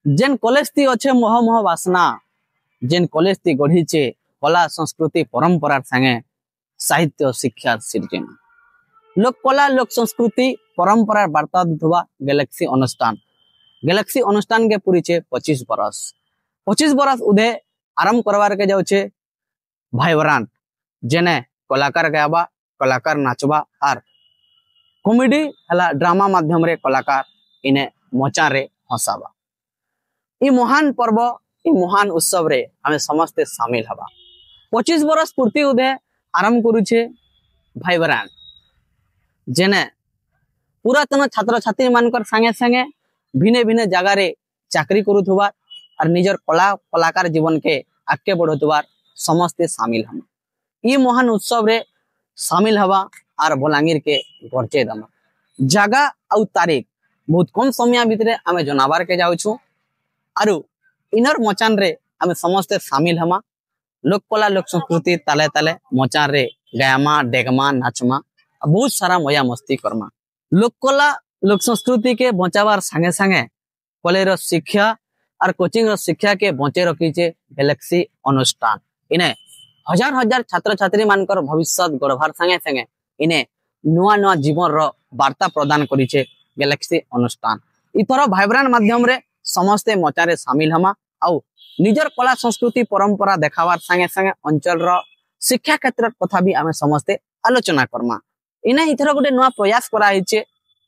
जेन college ती अच्छे मोह मोह वासना जेन कॉलेज ती गढ़ीचे कला संस्कृति परंपरा संगे साहित्य शिक्षा सृजन लोक कला लोक संस्कृति परंपरा वार्ता दुवा गैलेक्सी अनुष्ठान के पूरी 25 बरस उदय आरंभ करवार के जाऊे भाईब्रांट जेने कलाकार गायबा कलाकार नाचबा आर कॉमेडी हला ड्रामा माध्यम रे कलाकार इने मचा रे हंसाबा ई महान पर्व ई महान उत्सव रे हमें समस्ते शामिल हवा 25 बरस पूर्ति उदय आरंभ करुचे भाईब्रांट जेने पुरातन छात्र छात्री मानकर संगे संगे भिने भिने जगह रे चाकरी करुथुबार और निजर कलाकार जीवन के आगे बढ़ुथुबार समस्ते शामिल हम ई महान उत्सव रे शामिल हवा और बलांगीर के गरजे दमा जगह आउ तारीख बहुत कम समय भितर आमे जनाबार के जाउछु आरु इनर मचान रे आमे समस्ते शामिल हमा लोक कला लोक संस्कृति ताले ताले मचान रे गायमा डेगमा नाचमा बहुत सारा मजा मस्ती करमा लोक कला लोक संस्कृति के बचावार संगे संगे कॉलेज शिक्षा और कोचिंग शिक्षा के बचे रखीचे गैलेक्सी अनुष्ठान इने हजार हजार छात्र छात्री मानकर भविष्य गढ़वार संगे संगे इने नुआ नुआ जीवन रो वार्ता प्रदान करिचे गैलेक्सी अनुष्ठान इथर भाईब्रांट माध्यम रे समस्ते मचारे शामिल हमा आउ निजर कला संस्कृति परंपरा देखावार संगे संगे अंचल रो शिक्षा क्षेत्र कथा भी आमे समस्ते आलोचना करमा इने इथर गोटे नुआ प्रयास करा हिचे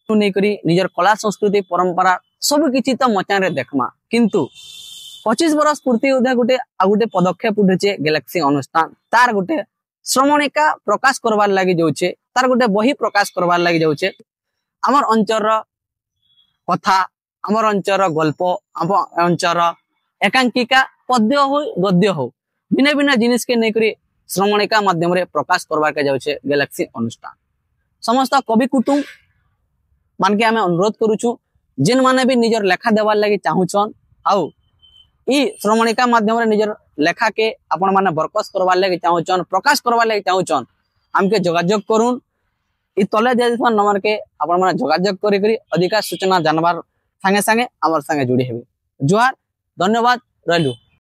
नै करी निजर कला संस्कृति परंपरा सब किछि त मचारे देखमा किंतु 25 बरस पूर्ति उदय गोटे आ गोटे पदक्षेप उठे गैलेक्सी अनुष्ठान तार गोटे श्रमणिका प्रकाश करवार लगी जाऊे तार गोटे बही प्रकाश करवार लगी जाऊे आमर अंचल कथा आमर अंचल गल्प आम अंचल एकांकिका पद्य हो गद्य हो भिन्न भिन्न जिनिस के नहीं श्रमणिका माध्यम रे प्रकाश करवार के जाऊे गैलेक्सी अनुष्ठान समस्त कवि कुटुंब मान के आमे अनुरोध करूछु जिन माने भी निजर लेखा देवार लगी चाहूछन आउ ई श्रमणिका माध्यम रे निजर लेखा के आपण माने बरकस करवार लगी चाहूछन प्रकाश करवार लगी चाहूछन हमके जोगाजोग करून ई तले देथिबा नंबर के आपण माने जोगाजोग करी करी अधिक सूचना जानबार संगे संगे हमर संगे जुड़ी हेबे जोहार धन्यवाद रहलु।